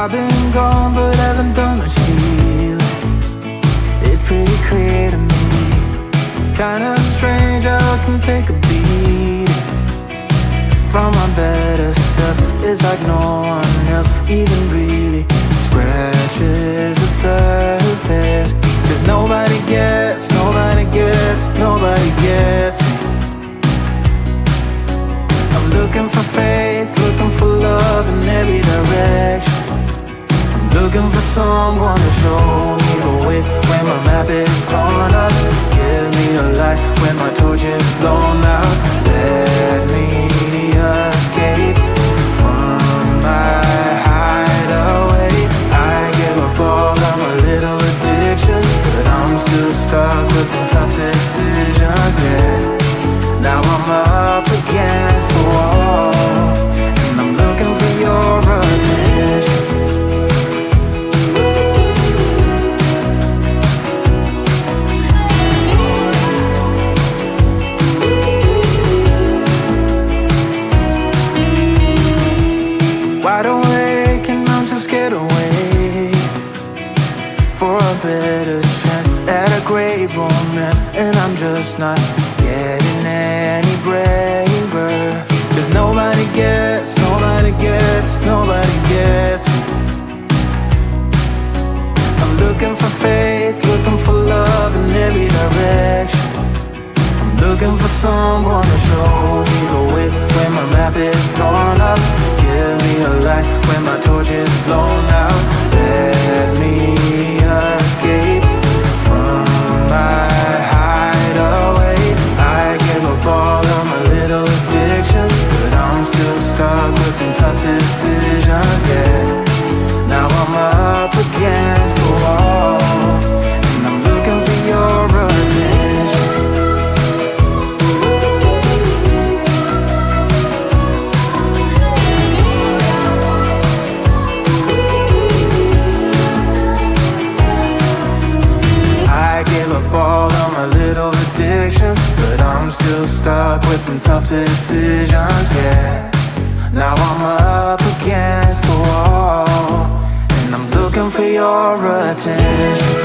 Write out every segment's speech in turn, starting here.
I've been gone but haven't done much healing. It's pretty clear to me, kinda strange how I can take a beating from my better self. It's like no one else even really scratches the surface. Cause nobody gets, nobody gets, nobody gets me. I'm looking for faith, looking for love in every direction. I'm looking for someone to show me the way when my map is torn up. Give me a light when my torch is blown out. Let me escape from my hideaway. I give up all of my little addictions, but I'm still stuck with some tough decisions, yeah. Now I'm up against the wall, and I'm looking for your attention. Wide awake and I'm too scared away for a better chance at a great romance, and I'm just not getting any braver. Cause nobody gets, nobody gets, nobody gets me. I'm looking for faith, looking for love in every direction. I'm looking for someone to show me the way when my map is torn up. Give me a light when my torch is blown out. Let me escape from my hideaway. I give up all of my little addictions, but I'm still stuck with some tough decisions, yeah. Now I'm up against the wall, and I'm looking for your attention. I give up all of my little addictions, but I'm still stuck with some tough decisions, yeah. Now I'm up against the wall, and I'm looking for your attention.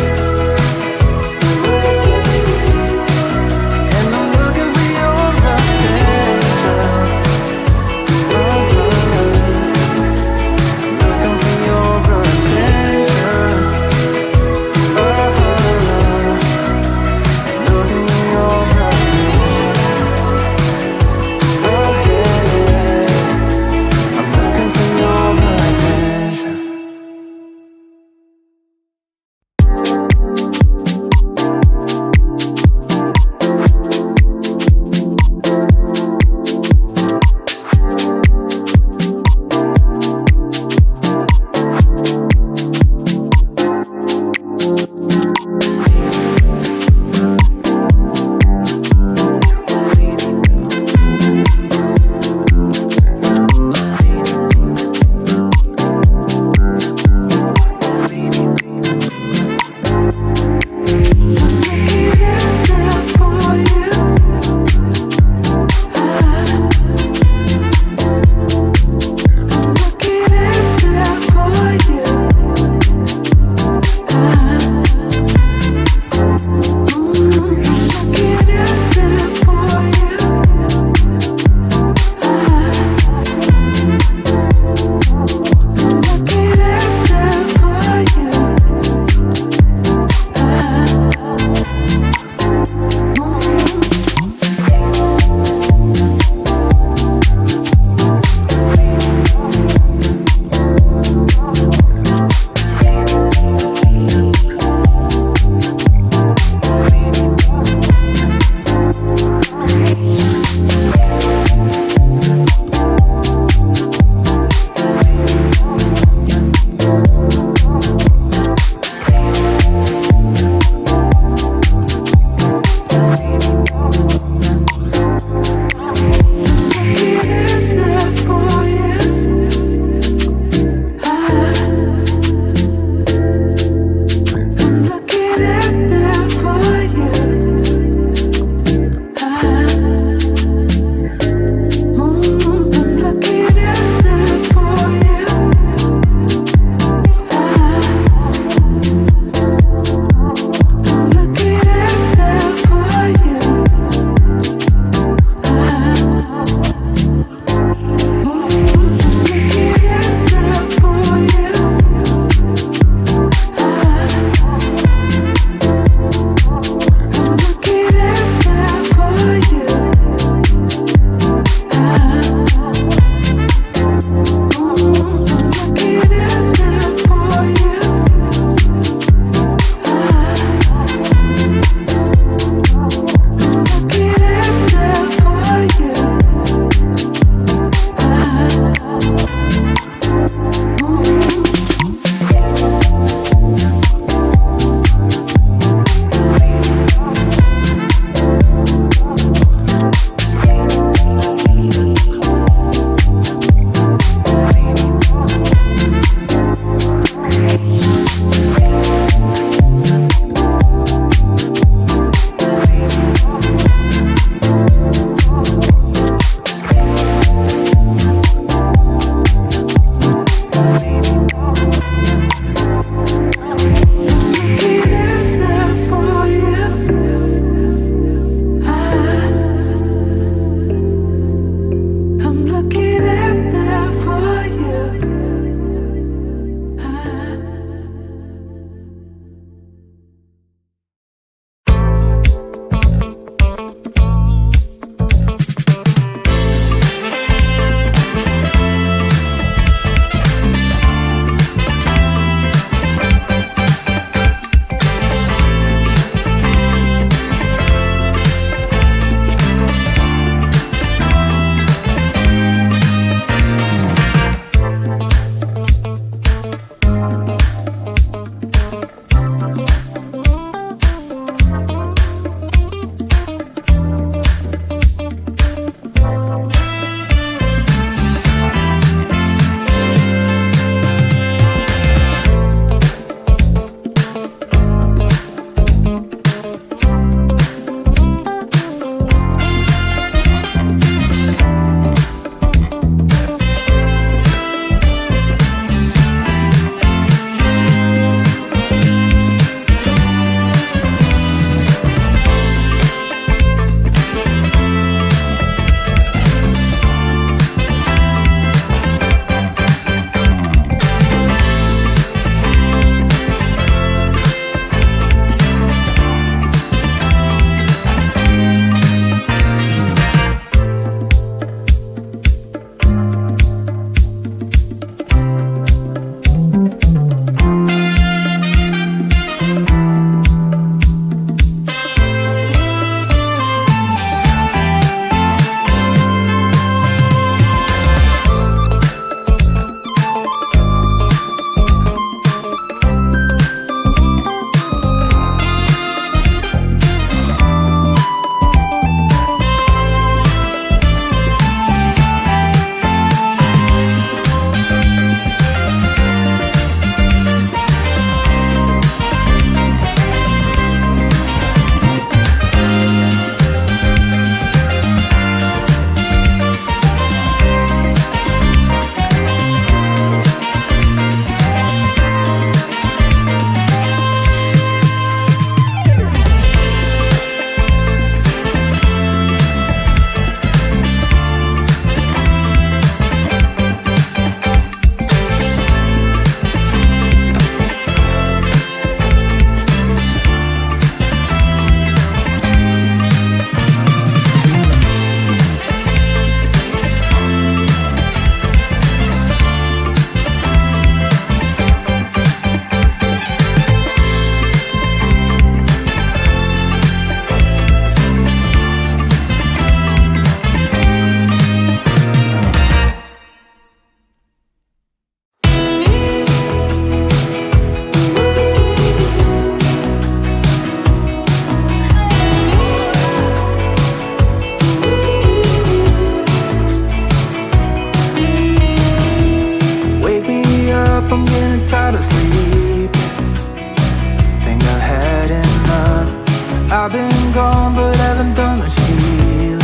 I've been gone but haven't done much healing.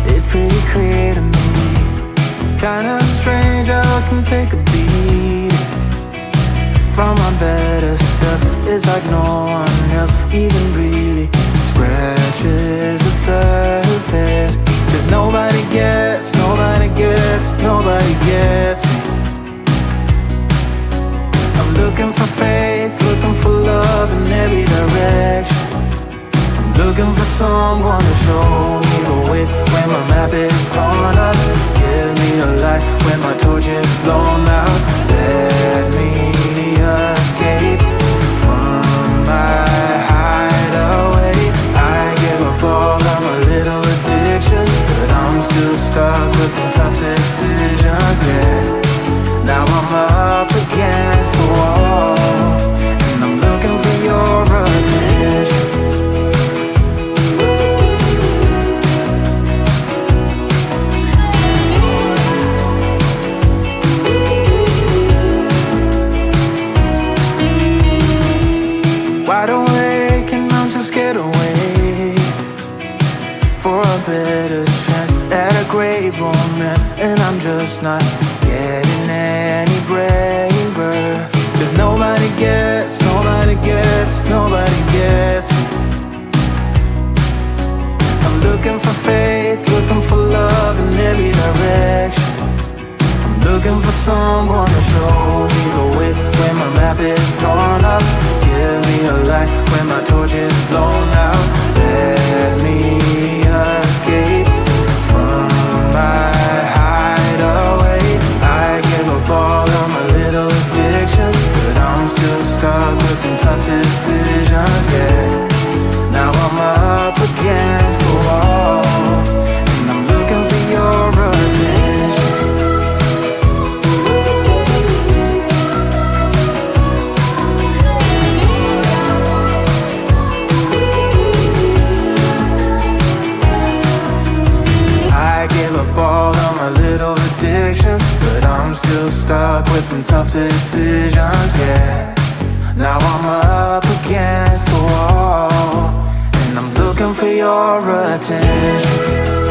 It's pretty clear to me, kinda strange how I can take a beat from my better self. It's like no one else even really scratches the surface. 'Cause nobody gets me. I'm looking for faith, looking for love in every direction. I'm looking for someone to show me the way when my map is torn up. Give me a light when my torch is blown out. Let me escape from my hideaway. I give up all of my little addictions, but I'm still stuck with some tough decisions, yeah. Now I'm up against the wall, and I'm looking for your attention. Wide awake and I'm too scared away for a better chance at a great romance, and I'm just not getting any breath. nobody gets me. I'm looking for faith, looking for love in every direction. I'm looking for someone to show me the way when my map is torn up. Give me a light when my torch is blown out. Let me escape from my hideaway. I give up all of my little addictions, but I'm still stuck with some tough decisions, yeah. Now I'm up against the wall, and I'm looking for your attention. I gave up all of my little addictions, but I'm still stuck with some tough decisions, yeah. Now I'm up against the wall, and I'm looking for your attention.